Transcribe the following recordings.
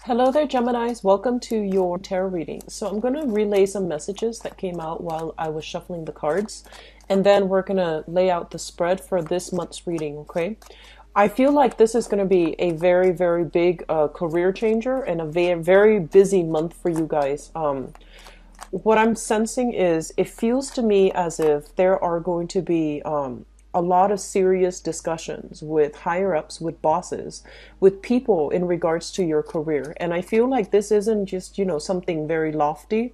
Hello there, Geminis. Welcome to your tarot reading. So I'm going to relay some messages that came out while I was shuffling the cards, and then we're going to lay out the spread for this month's reading, okay? I feel like this is going to be a very, very big career changer and a very, very busy month for you guys. What I'm sensing is it feels to me as if there are going to be a lot of serious discussions with higher ups, with bosses, with people in regards to your career. And I feel like this isn't just, something very lofty.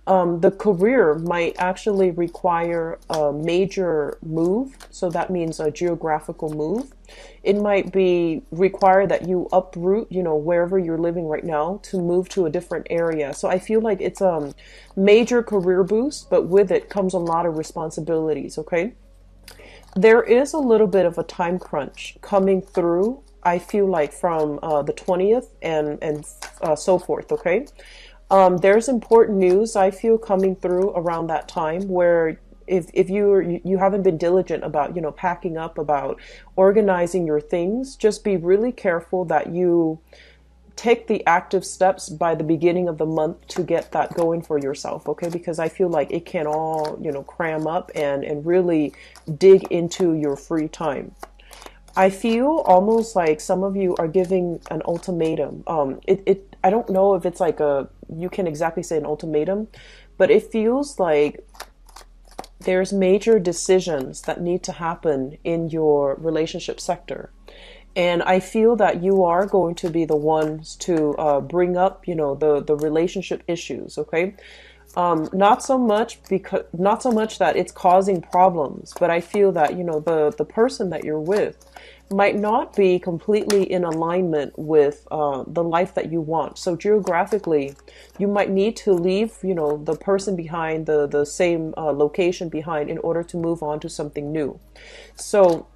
The career might actually require a major move. So that means a geographical move. It might be require that you uproot, wherever you're living right now to move to a different area. So I feel like it's a major career boost, but with it comes a lot of responsibilities, okay? There is a little bit of a time crunch coming through, I feel like, from the 20th and so forth, okay? There's important news, I feel, coming through around that time where if you haven't been diligent about, packing up, about organizing your things, just be really careful that you take the active steps by the beginning of the month to get that going for yourself, okay? Because I feel like it can all, cram up and really dig into your free time. I feel almost like some of you are giving an ultimatum. I don't know if it's like you can exactly say an ultimatum, but it feels like there's major decisions that need to happen in your relationship sector. And I feel that you are going to be the ones to bring up, the relationship issues, okay? Not so much that it's causing problems, but I feel that, the person that you're with might not be completely in alignment with the life that you want. So geographically, you might need to leave, the person behind, the same location behind in order to move on to something new. So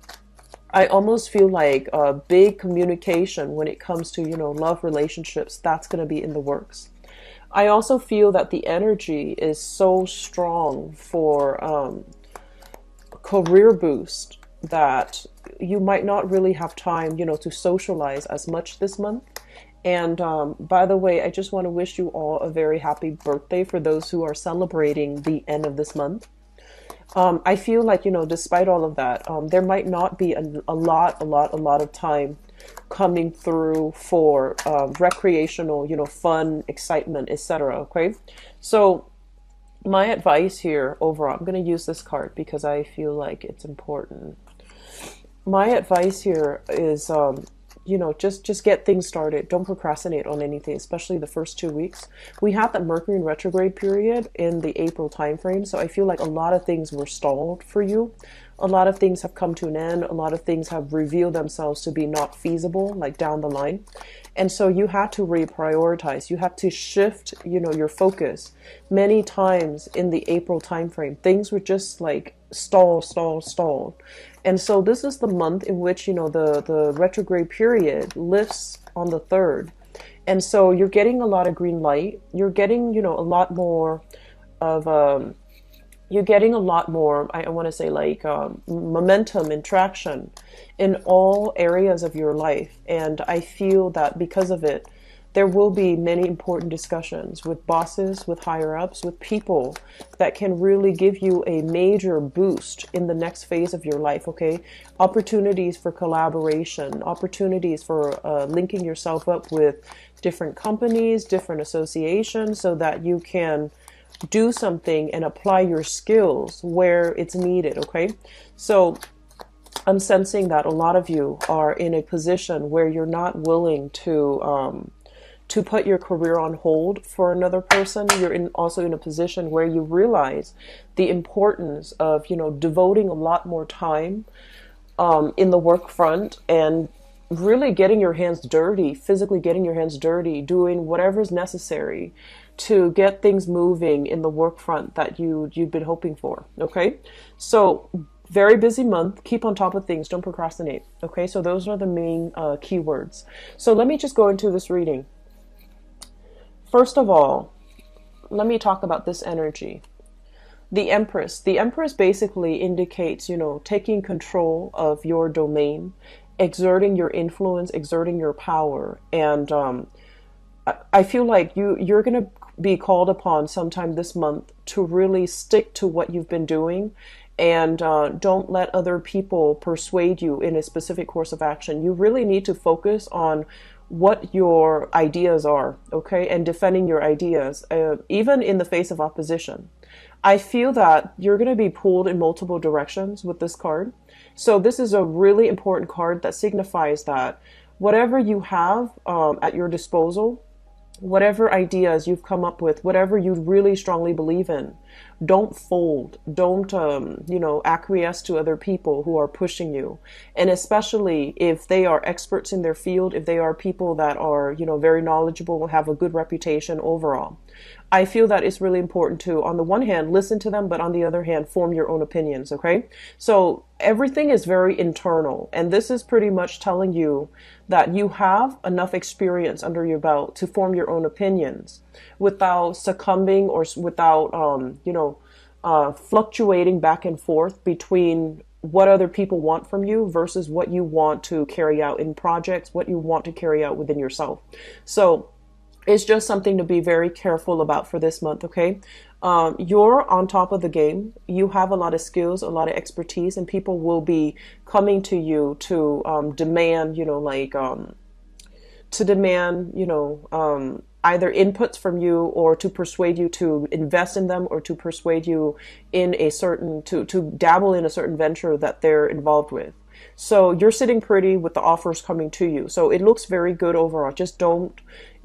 I almost feel like a big communication when it comes to, love relationships, that's going to be in the works. I also feel that the energy is so strong for career boost that you might not really have time, to socialize as much this month. And by the way, I just want to wish you all a very happy birthday for those who are celebrating the end of this month. I feel like, despite all of that, there might not be a lot of time coming through for recreational, fun, excitement, etc. Okay, so my advice here overall, I'm going to use this card because I feel like it's important. My advice here is, just get things started. Don't procrastinate on anything, especially the first 2 weeks. We had that Mercury in retrograde period in the April timeframe, so I feel like a lot of things were stalled for you. A lot of things have come to an end. A lot of things have revealed themselves to be not feasible, like down the line. And so you had to reprioritize. You had to shift, your focus. Many times in the April timeframe, things were just like stalled. And so this is the month in which, the retrograde period lifts on the 3rd. And so you're getting a lot of green light. You're getting, a lot more of, you're getting a lot more, I want to say, like momentum and traction in all areas of your life. And I feel that because of it, there will be many important discussions with bosses, with higher ups, with people that can really give you a major boost in the next phase of your life, okay? Opportunities for collaboration, opportunities for linking yourself up with different companies, different associations, so that you can do something and apply your skills where it's needed, okay? So I'm sensing that a lot of you are in a position where you're not willing to put your career on hold for another person. You're also in a position where you realize the importance of, devoting a lot more time in the work front and really getting your hands dirty, physically getting your hands dirty, doing whatever's necessary to get things moving in the work front that you've been hoping for, okay? So very busy month. Keep on top of things. Don't procrastinate, okay? So those are the main keywords. So let me just go into this reading. First of all, let me talk about this energy. The Empress. The Empress basically indicates, taking control of your domain, exerting your influence, exerting your power, and I feel like you're going to be called upon sometime this month to really stick to what you've been doing, and don't let other people persuade you in a specific course of action. You really need to focus on what your ideas are, okay, and defending your ideas, even in the face of opposition. I feel that you're going to be pulled in multiple directions with this card. So this is a really important card that signifies that whatever you have at your disposal, whatever ideas you've come up with, whatever you really strongly believe in, don't fold. Don't, acquiesce to other people who are pushing you. And especially if they are experts in their field, if they are people that are, very knowledgeable, have a good reputation overall. I feel that it's really important to, on the one hand, listen to them, but on the other hand, form your own opinions, okay? So everything is very internal, and this is pretty much telling you that you have enough experience under your belt to form your own opinions without succumbing or without, fluctuating back and forth between what other people want from you versus what you want to carry out in projects, what you want to carry out within yourself. So it's just something to be very careful about for this month, okay? You're on top of the game. You have a lot of skills, a lot of expertise, and people will be coming to you to demand, either inputs from you, or to persuade you to invest in them, or to persuade you in a certain, to dabble in a certain venture that they're involved with. So you're sitting pretty with the offers coming to you. So it looks very good overall. Just don't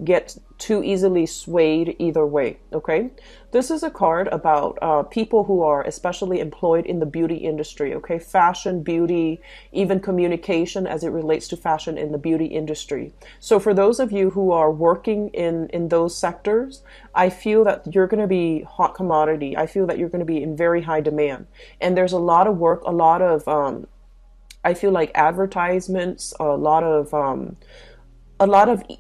get too easily swayed either way, okay? This is a card about people who are especially employed in the beauty industry, okay? Fashion, beauty, even communication as it relates to fashion in the beauty industry. So for those of you who are working in those sectors, I feel that you're going to be hot commodity. I feel that you're going to be in very high demand. And there's a lot of work, a lot of I feel like advertisements, a lot of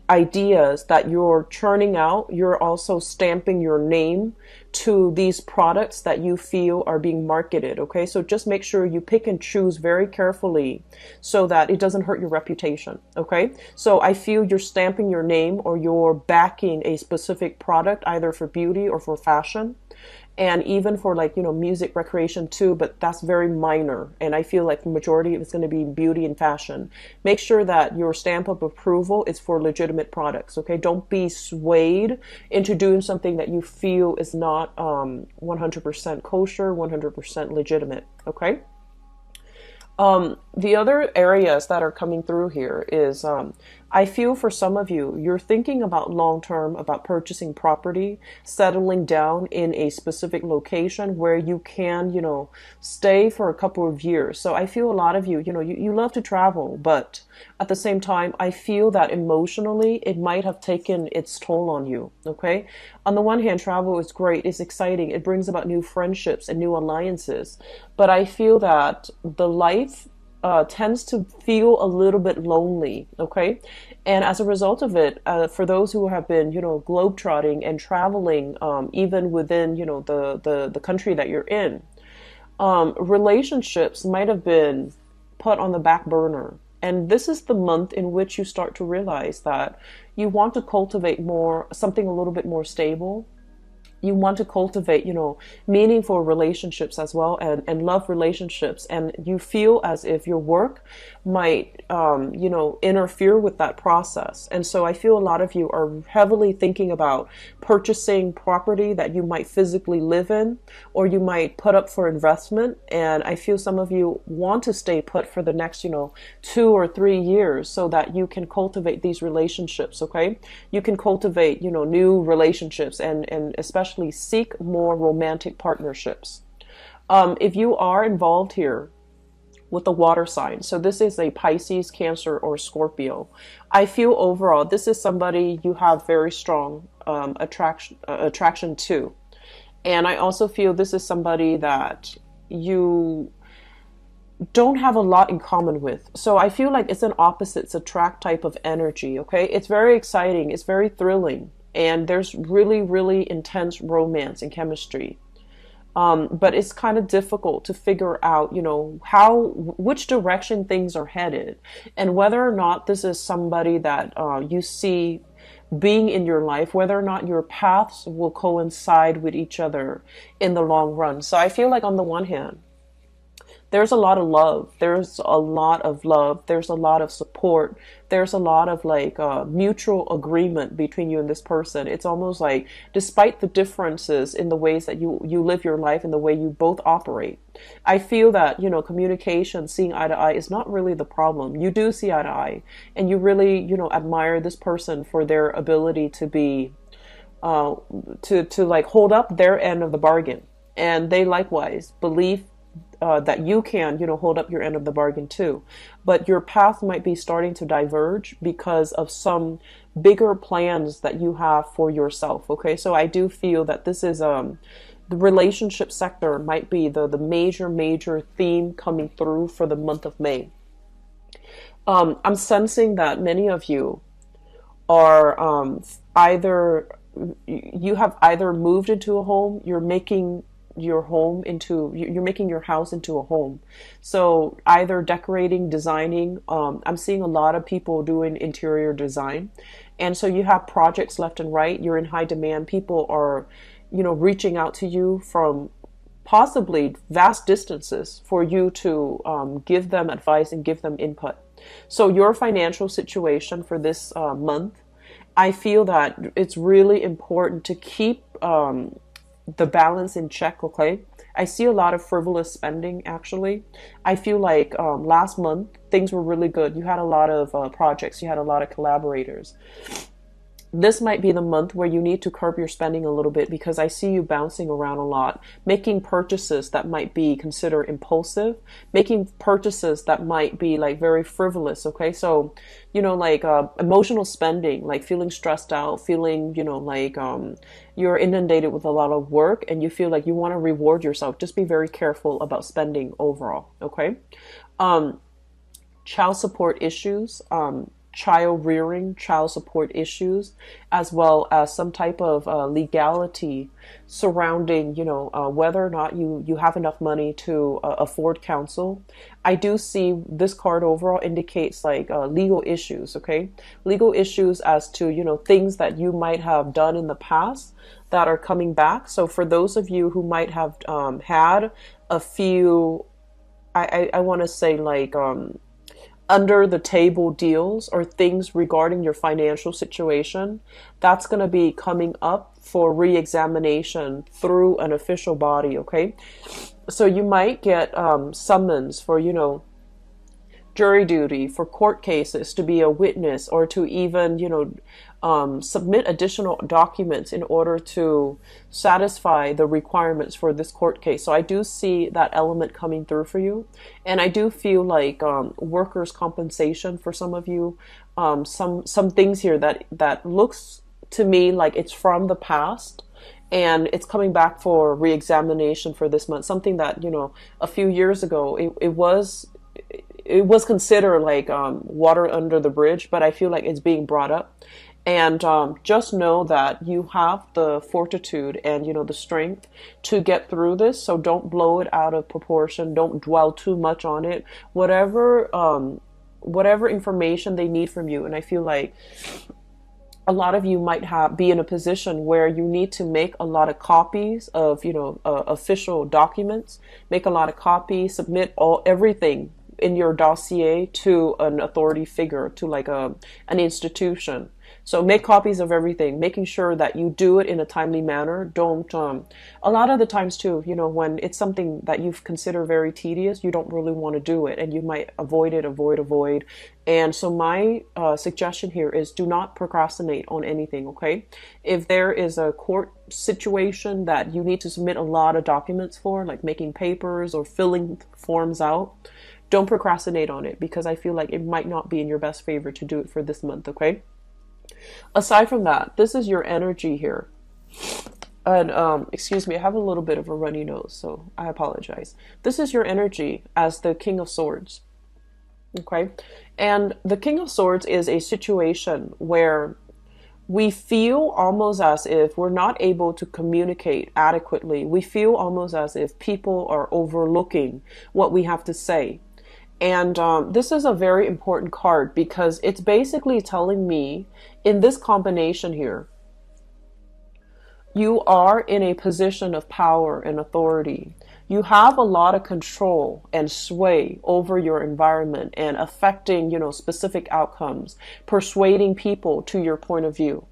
ideas that you're churning out. You're also stamping your name to these products that you feel are being marketed. Okay, so just make sure you pick and choose very carefully so that it doesn't hurt your reputation. Okay, so I feel you're stamping your name, or you're backing a specific product, either for beauty or for fashion, and even for music, recreation too, but that's very minor. And I feel like the majority of it's going to be beauty and fashion. Make sure that your stamp of approval is for legitimate products, okay? Don't be swayed into doing something that you feel is not 100% kosher, 100% legitimate, okay? The other areas that are coming through here is, I feel for some of you, you're thinking about long-term, about purchasing property, settling down in a specific location where you can, stay for a couple of years. So I feel a lot of you, you love to travel, but at the same time, I feel that emotionally it might have taken its toll on you, okay? On the one hand, travel is great, it's exciting, it brings about new friendships and new alliances, but I feel that the life tends to feel a little bit lonely, okay? And as a result of it, for those who have been, globetrotting and traveling, even within, the country that you're in, relationships might have been put on the back burner. And this is the month in which you start to realize that you want to cultivate something a little bit more stable. You want to cultivate, meaningful relationships as well, and love relationships. And you feel as if your work might, interfere with that process. And so I feel a lot of you are heavily thinking about purchasing property that you might physically live in, or you might put up for investment. And I feel some of you want to stay put for the next, 2 or 3 years so that you can cultivate these relationships, okay? You can cultivate, new relationships and especially seek more romantic partnerships. If you are involved here with the water sign, so this is a Pisces, Cancer, or Scorpio, I feel overall this is somebody you have very strong attraction to. And I also feel this is somebody that you don't have a lot in common with. So I feel like it's an opposites attract type of energy, okay? It's very exciting, it's very thrilling, and there's really, really intense romance and chemistry. But it's kind of difficult to figure out, which direction things are headed, and whether or not this is somebody that you see being in your life, whether or not your paths will coincide with each other in the long run. So I feel like on the one hand, there's a lot of love. There's a lot of love. There's a lot of support. There's a lot of like mutual agreement between you and this person. It's almost like, despite the differences in the ways that you live your life and the way you both operate, I feel that, you know, communication, seeing eye to eye is not really the problem. You do see eye to eye, and you really, you know, admire this person for their ability to be, to like hold up their end of the bargain. And they likewise believe that you can, you know, hold up your end of the bargain too. But your path might be starting to diverge because of some bigger plans that you have for yourself. Okay, so I do feel that this is the relationship sector might be the major theme coming through for the month of May. I'm sensing that many of you are either, you have either moved into a home, you're making your house into a home. So either decorating, designing, I'm seeing a lot of people doing interior design. And so you have projects left and right. You're in high demand. People are, you know, reaching out to you from possibly vast distances for you to give them advice and give them input. So your financial situation for this month, I feel that it's really important to keep the balance in check. Okay, I see a lot of frivolous spending. Actually, I feel like last month things were really good. You had a lot of projects, you had a lot of collaborators. This might be the month where you need to curb your spending a little bit, because I see you bouncing around a lot, making purchases that might be considered impulsive, making purchases that might be like very frivolous. Okay, so, you know, like emotional spending, like feeling stressed out, feeling, you know, like you're inundated with a lot of work and you feel like you want to reward yourself. Just be very careful about spending overall. Okay, child support issues, child rearing, child support issues, as well as some type of legality surrounding, you know, whether or not you have enough money to afford counsel. I do see this card overall indicates like legal issues. Okay, legal issues as to, you know, things that you might have done in the past that are coming back. So for those of you who might have had a few, I want to say like under the table deals or things regarding your financial situation, that's going to be coming up for re-examination through an official body. Okay, so you might get summons for, you know, jury duty, for court cases, to be a witness, or to even, you know, submit additional documents in order to satisfy the requirements for this court case. So I do see that element coming through for you. And I do feel like workers' compensation for some of you, some things here that looks to me like it's from the past and it's coming back for re-examination for this month. Something that, you know, a few years ago, it was considered like water under the bridge, but I feel like it's being brought up. And just know that you have the fortitude and, you know, the strength to get through this. So don't blow it out of proportion. Don't dwell too much on it. Whatever information they need from you. And I feel like a lot of you might be in a position where you need to make a lot of copies of, you know, official documents, make a lot of copies, submit everything in your dossier to an authority figure, to like an institution. So make copies of everything, making sure that you do it in a timely manner. Don't, a lot of the times too, you know, when it's something that you consider very tedious, you don't really want to do it and you might avoid. And so my suggestion here is do not procrastinate on anything. Okay, if there is a court situation that you need to submit a lot of documents for, like making papers or filling forms out, don't procrastinate on it, because I feel like it might not be in your best favor to do it for this month. Okay, aside from that, this is your energy here. And excuse me, I have a little bit of a runny nose, so I apologize. This is your energy as the King of Swords. Okay, and the King of Swords is a situation where we feel almost as if we're not able to communicate adequately. We feel almost as if people are overlooking what we have to say. And this is a very important card because it's basically telling me in this combination here, you are in a position of power and authority. You have a lot of control and sway over your environment and affecting, specific outcomes, persuading people to your point of view.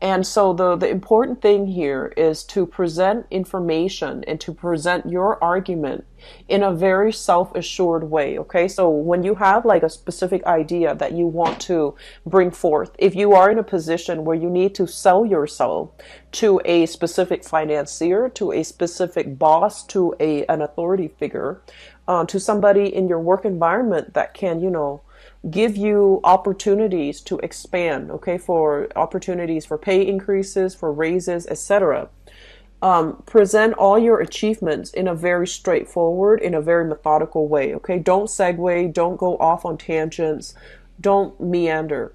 And so the important thing here is to present information and to present your argument in a very self-assured way. Okay. So when you have like a specific idea that you want to bring forth, if you are in a position where you need to sell yourself to a specific financier, to a specific boss, to an authority figure, to somebody in your work environment that can, give you opportunities to expand, okay, for opportunities for pay increases, for raises, etc. Present all your achievements in a very straightforward, in a very methodical way, okay? Don't segue, don't go off on tangents, don't meander.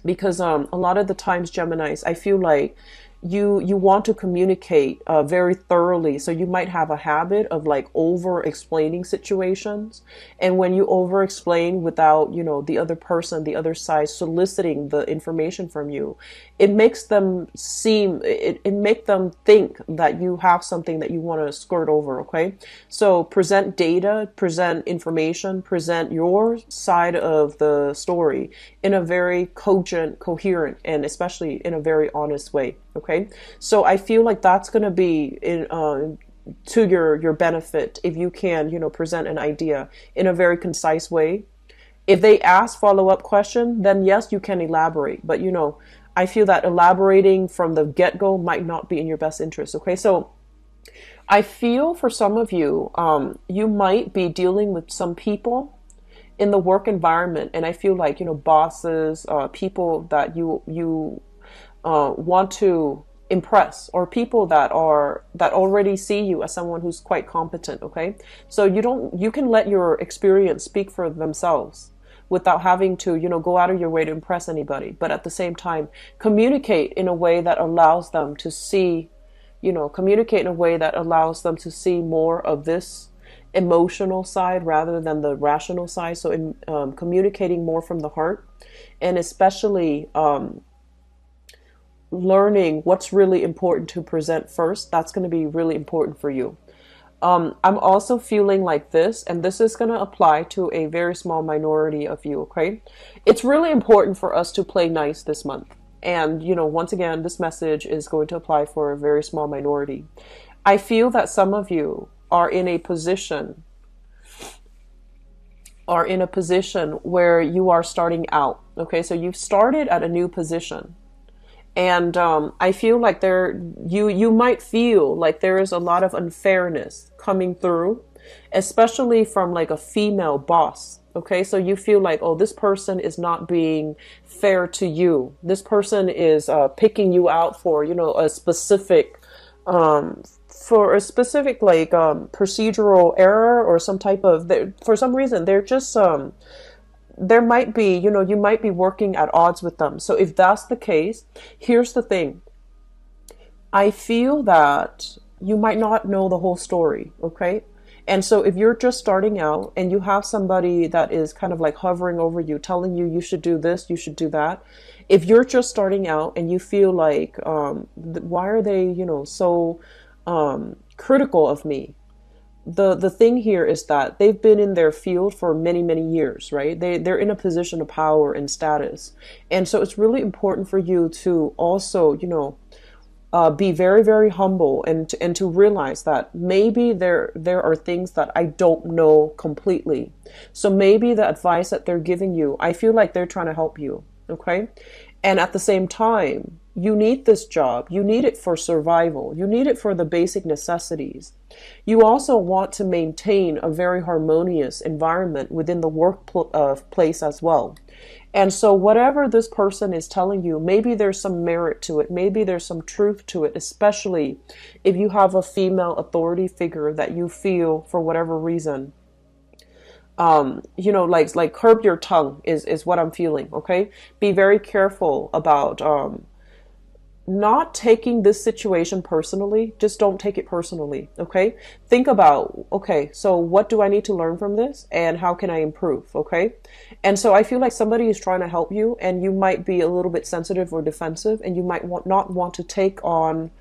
Because a lot of the times, Geminis, I feel like you want to communicate very thoroughly, so you might have a habit of like over explaining situations, and when you over explain without the other person, the other side soliciting the information from you, it makes them it make them think that you have something that you want to skirt over. Okay, so present data, present information, present your side of the story in a very cogent, coherent, and especially in a very honest way. Okay, so I feel like that's going to be to your benefit if you can, present an idea in a very concise way. If they ask follow-up question, then yes, you can elaborate. But I feel that elaborating from the get-go might not be in your best interest. Okay, so I feel for some of you, you might be dealing with some people in the work environment, and I feel like bosses, people that you want to impress, or people that already see you as someone who's quite competent. Okay, so you can let your experience speak for themselves without having to go out of your way to impress anybody, but at the same time communicate in a way that allows them to see more of this emotional side rather than the rational side. So in communicating more from the heart, and especially learning what's really important to present first, that's going to be really important for you. I'm also feeling like this, and this is going to apply to a very small minority of you, okay? It's really important for us to play nice this month. And, once again, this message is going to apply for a very small minority. I feel that some of you are in a position where you are starting out, okay? So you've started at a new position. And I feel like you might feel like there is a lot of unfairness coming through, especially from like a female boss. Okay, so you feel like, oh, this person is not being fair to you. This person is picking you out for a specific like procedural error or some type of. For some reason, they're just there might be, you might be working at odds with them. So if that's the case, here's the thing. I feel that you might not know the whole story, okay? And so if you're just starting out and you have somebody that is kind of like hovering over you, telling you should do this, you should do that. If you're just starting out and you feel like, why are they, so critical of me? The thing here is that they've been in their field for many, many years, right? They're in a position of power and status. And so it's really important for you to also, be very, very humble and to realize that maybe there are things that I don't know completely. So maybe the advice that they're giving you, I feel like they're trying to help you, okay? And at the same time, you need this job. You need it for survival. You need it for the basic necessities. You also want to maintain a very harmonious environment within the workplace as well. And so whatever this person is telling you, maybe there's some merit to it. Maybe there's some truth to it, especially if you have a female authority figure that you feel for whatever reason, like curb your tongue is what I'm feeling. Okay. Be very careful about, not taking this situation personally. Just don't take it personally, okay? Think about, okay, so what do I need to learn from this and how can I improve, okay? And so I feel like somebody is trying to help you and you might be a little bit sensitive or defensive and you might not want to take on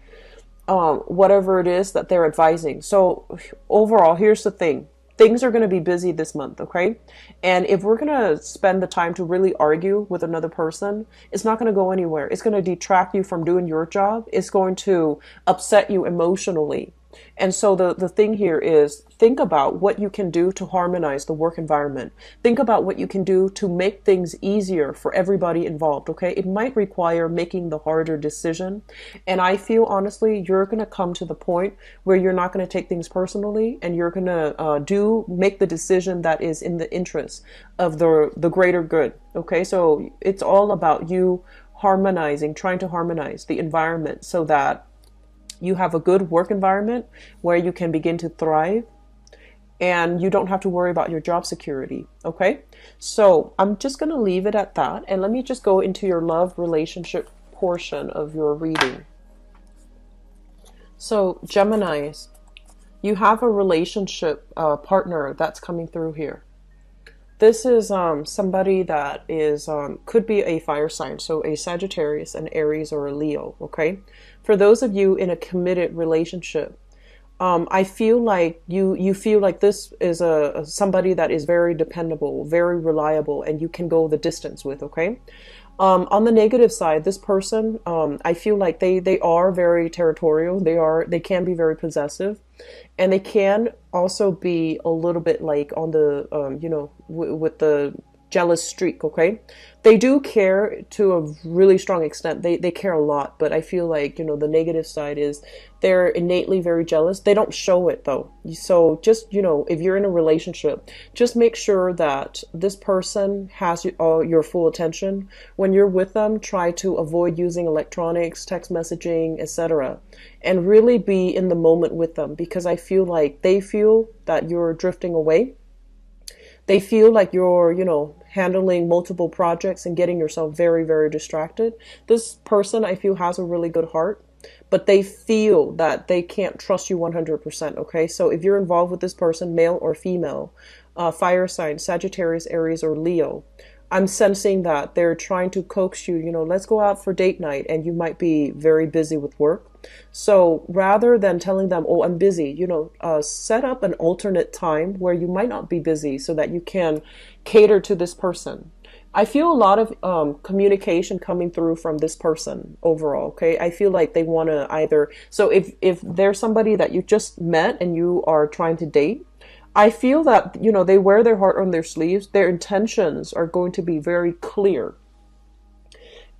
whatever it is that they're advising. So overall, here's the thing. Things are going to be busy this month, okay? And if we're going to spend the time to really argue with another person, it's not going to go anywhere. It's going to detract you from doing your job. It's going to upset you emotionally. And so the thing here is, think about what you can do to harmonize the work environment. Think about what you can do to make things easier for everybody involved, okay? It might require making the harder decision. And I feel, honestly, you're going to come to the point where you're not going to take things personally and you're going to make the decision that is in the interest of the greater good, okay? So it's all about you trying to harmonize the environment so that you have a good work environment where you can begin to thrive and you don't have to worry about your job security. Okay. So I'm just going to leave it at that. And let me just go into your love relationship portion of your reading. So Geminis, you have a relationship partner that's coming through here. This is somebody that is could be a fire sign, so a Sagittarius, an Aries, or a Leo, okay? For those of you in a committed relationship, I feel like you feel like this is somebody that is very dependable, very reliable, and you can go the distance with, okay? On the negative side, this person, I feel like they are very territorial. They can be very possessive, and they can also be a little bit like on the, with the jealous streak. Okay. They do care to a really strong extent. They care a lot, but I feel like, the negative side is they're innately very jealous. They don't show it though. So just, if you're in a relationship, just make sure that this person has your full attention. When you're with them, try to avoid using electronics, text messaging, etc. And really be in the moment with them, because I feel like they feel that you're drifting away. They feel like you're, handling multiple projects and getting yourself very, very distracted. This person, I feel, has a really good heart, but they feel that they can't trust you 100%, okay? So if you're involved with this person, male or female, fire sign, Sagittarius, Aries, or Leo, I'm sensing that they're trying to coax you, let's go out for date night, and you might be very busy with work. So rather than telling them, oh, I'm busy, set up an alternate time where you might not be busy so that you can cater to this person. I feel a lot of communication coming through from this person overall, okay? I feel like they want to either, so if there's somebody that you just met and you are trying to date, I feel that, they wear their heart on their sleeves. Their intentions are going to be very clear.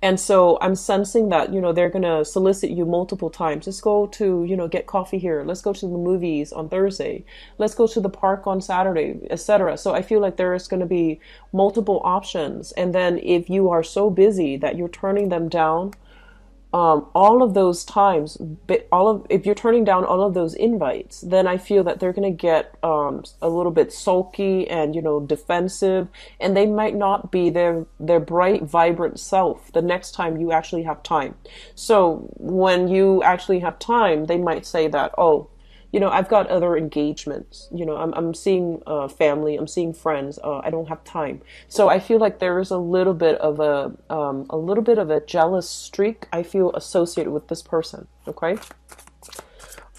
And so I'm sensing that, they're going to solicit you multiple times. Let's go to, get coffee here. Let's go to the movies on Thursday. Let's go to the park on Saturday, etc. So I feel like there is going to be multiple options. And then if you are so busy that you're turning them down, all of those times, if you're turning down all of those invites, then I feel that they're going to get a little bit sulky and, defensive, and they might not be their bright, vibrant self the next time you actually have time. So when you actually have time, they might say that, oh, I've got other engagements, I'm seeing family, I'm seeing friends, I don't have time. So I feel like there is a little bit of a jealous streak, I feel, associated with this person. Okay.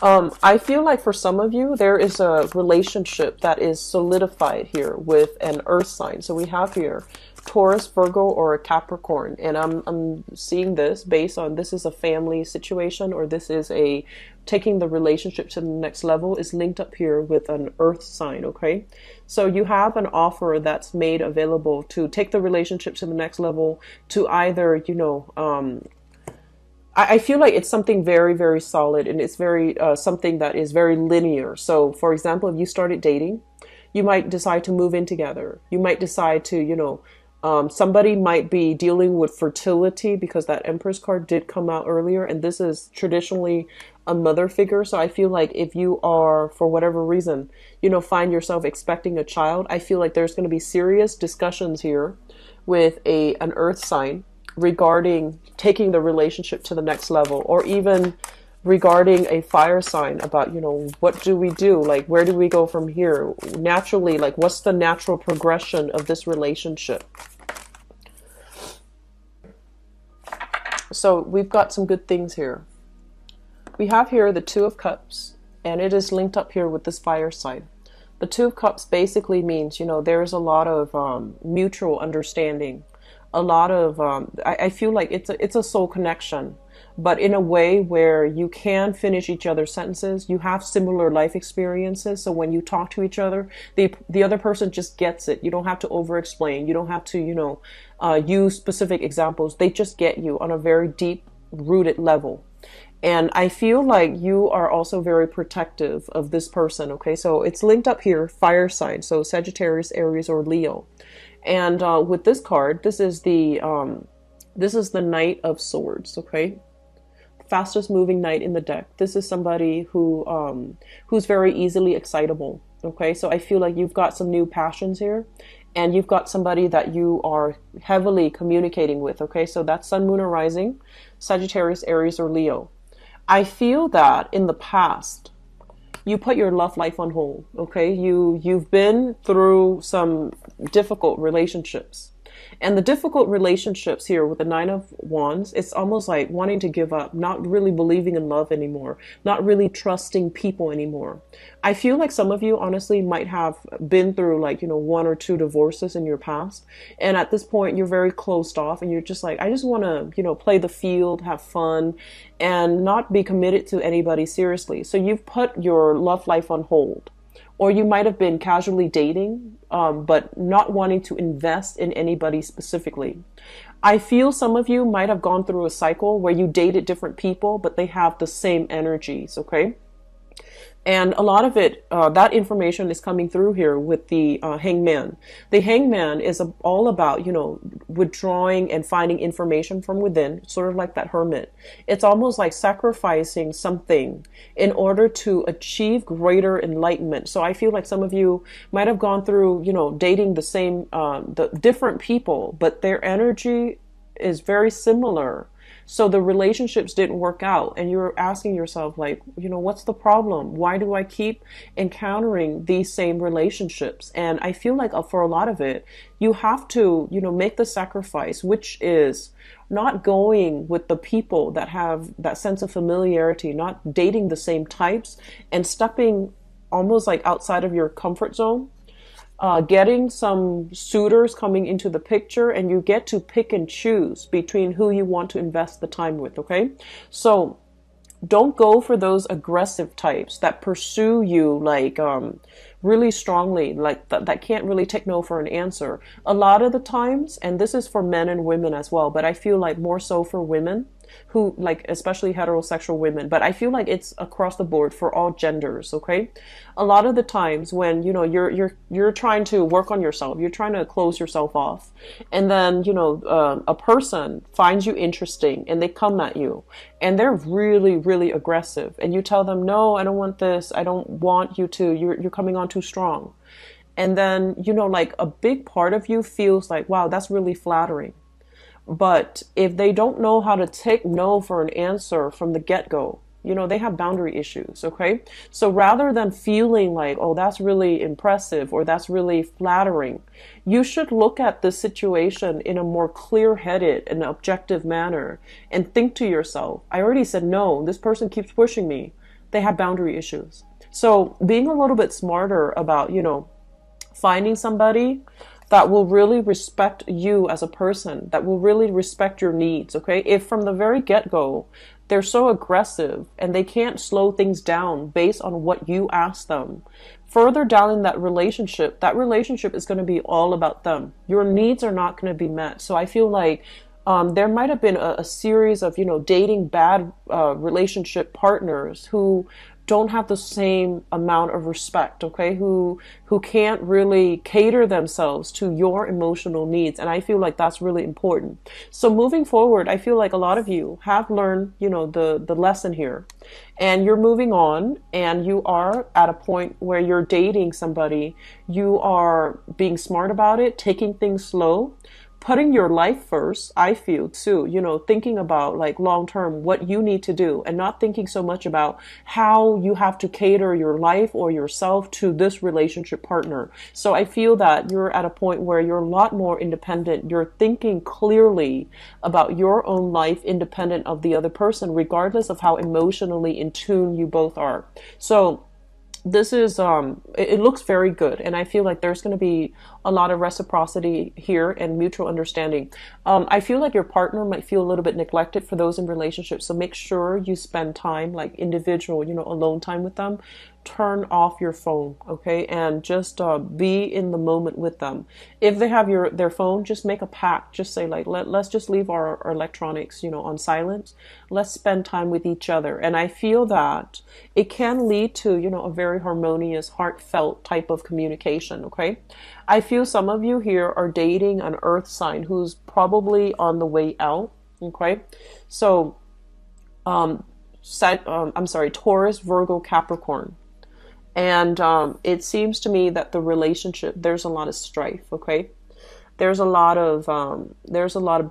I feel like for some of you, there is a relationship that is solidified here with an earth sign. So we have here Taurus, Virgo, or a Capricorn. And I'm seeing this based on, this is a family situation, or this is a taking the relationship to the next level, is linked up here with an earth sign. Okay. So you have an offer that's made available to take the relationship to the next level, to either, I feel like it's something very, very solid, and it's very something that is very linear. So, for example, if you started dating, you might decide to move in together. You might decide to, somebody might be dealing with fertility, because that Empress card did come out earlier, and this is traditionally a mother figure. So I feel like if you are, for whatever reason, find yourself expecting a child, I feel like there's going to be serious discussions here with an earth sign. regarding taking the relationship to the next level, or even regarding a fire sign about, what do we do? Like, where do we go from here? Naturally, like, what's the natural progression of this relationship? So we've got some good things here. We have here the Two of Cups, and it is linked up here with this fire sign. The Two of Cups basically means, there's a lot of mutual understanding. A lot of, I feel like it's a soul connection, but in a way where you can finish each other's sentences. You have similar life experiences. So when you talk to each other, the other person just gets it. You don't have to over explain. You don't have to, use specific examples. They just get you on a very deep rooted level. And I feel like you are also very protective of this person. Okay, so it's linked up here, fire sign. So Sagittarius, Aries, or Leo. And with this card, this is the Knight of Swords. Okay, fastest moving knight in the deck. This is somebody who's very easily excitable. Okay, so I feel like you've got some new passions here, and you've got somebody that you are heavily communicating with. Okay, so that's Sun, Moon, or Rising, Sagittarius, Aries, or Leo. I feel that in the past, you put your love life on hold. Okay, you've been through some difficult relationships. And the difficult relationships here with the Nine of Wands, it's almost like wanting to give up, not really believing in love anymore, not really trusting people anymore. I feel like some of you honestly might have been through like, one or two divorces in your past. And at this point, you're very closed off and you're just like, I just want to, play the field, have fun, and not be committed to anybody seriously. So you've put your love life on hold. Or you might have been casually dating, but not wanting to invest in anybody specifically. I feel some of you might have gone through a cycle where you dated different people, but they have the same energies, okay? And a lot of it, that information is coming through here with the hangman. The hangman is all about, withdrawing and finding information from within, sort of like that hermit. It's almost like sacrificing something in order to achieve greater enlightenment. So I feel like some of you might have gone through, dating the different people, but their energy is very similar. So the relationships didn't work out, and you're asking yourself, like, what's the problem? Why do I keep encountering these same relationships? And I feel like for a lot of it, you have to, make the sacrifice, which is not going with the people that have that sense of familiarity, not dating the same types, and stepping almost like outside of your comfort zone. Getting some suitors coming into the picture, and you get to pick and choose between who you want to invest the time with, okay? So don't go for those aggressive types that pursue you like really strongly, like that can't really take no for an answer. A lot of the times, and this is for men and women as well, but I feel like more so for women, who like especially heterosexual women, but I feel like it's across the board for all genders. Okay, a lot of the times when you're trying to work on yourself, you're trying to close yourself off, and then a person finds you interesting and they come at you and they're really, really aggressive, and you tell them, no, I don't want this, I don't want you to, you're coming on too strong. And then like a big part of you feels like, wow, that's really flattering. But if they don't know how to take no for an answer from the get-go, they have boundary issues, okay? So rather than feeling like, oh, that's really impressive or that's really flattering, you should look at the situation in a more clear-headed and objective manner and think to yourself, I already said no, this person keeps pushing me. They have boundary issues. So being a little bit smarter about, finding somebody that will really respect you as a person, that will really respect your needs, okay? If from the very get-go, they're so aggressive and they can't slow things down based on what you ask them, further down in that relationship is going to be all about them. Your needs are not going to be met. So I feel like there might have been a series of, dating bad relationship partners who don't have the same amount of respect, okay, who can't really cater themselves to your emotional needs. And I feel like that's really important. So moving forward, I feel like a lot of you have learned, the lesson here, and you're moving on, and you are at a point where you're dating somebody. You are being smart about it, taking things slow, putting your life first, I feel too, thinking about like long term what you need to do and not thinking so much about how you have to cater your life or yourself to this relationship partner. So I feel that you're at a point where you're a lot more independent. You're thinking clearly about your own life independent of the other person, regardless of how emotionally in tune you both are. So this is it looks very good, and I feel like there's going to be a lot of reciprocity here and mutual understanding. I feel like your partner might feel a little bit neglected for those in relationships, so make sure you spend time, like individual, alone time with them. Turn off your phone, okay, and just be in the moment with them. If they have their phone, just make a pact. Just say like, let's just leave our electronics, on silent. Let's spend time with each other. And I feel that it can lead to, a very harmonious, heartfelt type of communication, okay? I feel some of you here are dating an earth sign who's probably on the way out, okay? So, I'm sorry, Taurus, Virgo, Capricorn. And it seems to me that the relationship, there's a lot of strife, okay? There's a lot of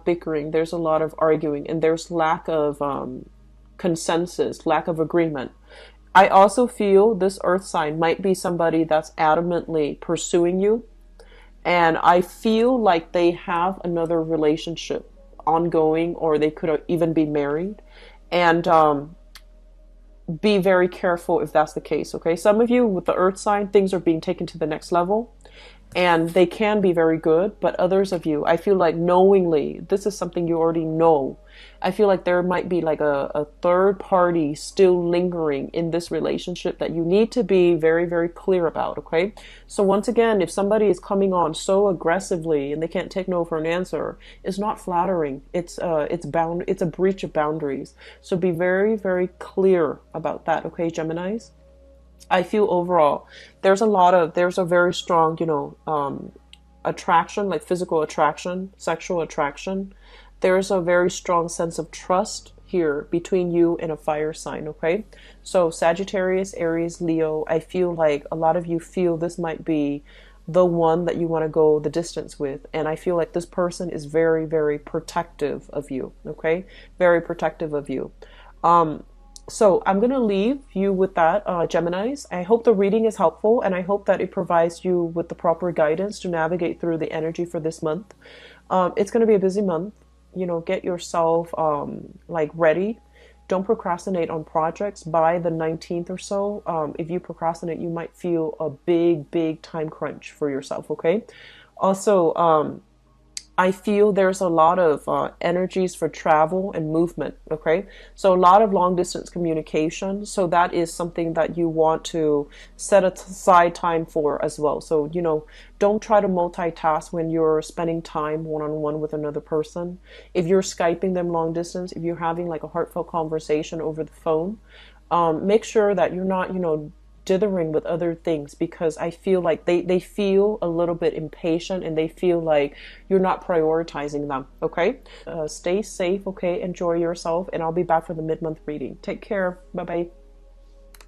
bickering, there's a lot of arguing, and there's lack of consensus, lack of agreement. I also feel this earth sign might be somebody that's adamantly pursuing you. And I feel like they have another relationship ongoing, or they could even be married. And be very careful if that's the case, okay? Some of you with the earth sign, things are being taken to the next level, and they can be very good, but others of you, I feel like knowingly, this is something you already know. I feel like there might be like a third party still lingering in this relationship that you need to be very, very clear about, okay? So once again, if somebody is coming on so aggressively and they can't take no for an answer, it's not flattering. It's a breach of boundaries. So be very, very clear about that, okay, Geminis? I feel overall there's a very strong, attraction, like physical attraction, sexual attraction. There's a very strong sense of trust here between you and a fire sign, okay? So Sagittarius, Aries, Leo, I feel like a lot of you feel this might be the one that you want to go the distance with. And I feel like this person is very, very protective of you, okay? Very protective of you. So I'm going to leave you with that, Geminis. I hope the reading is helpful, and I hope that it provides you with the proper guidance to navigate through the energy for this month. It's going to be a busy month. Get yourself ready. Don't procrastinate on projects by the 19th or so. If you procrastinate, you might feel a big, big time crunch for yourself, okay? Also, I feel there's a lot of energies for travel and movement, okay? So a lot of long distance communication. So that is something that you want to set aside time for as well. So, don't try to multitask when you're spending time one-on-one with another person. If you're Skyping them long distance, if you're having like a heartfelt conversation over the phone, make sure that you're not, dithering with other things, because I feel like they feel a little bit impatient and they feel like you're not prioritizing them, okay? Stay safe, okay? Enjoy yourself, and I'll be back for the mid-month reading. Take care. Bye-bye.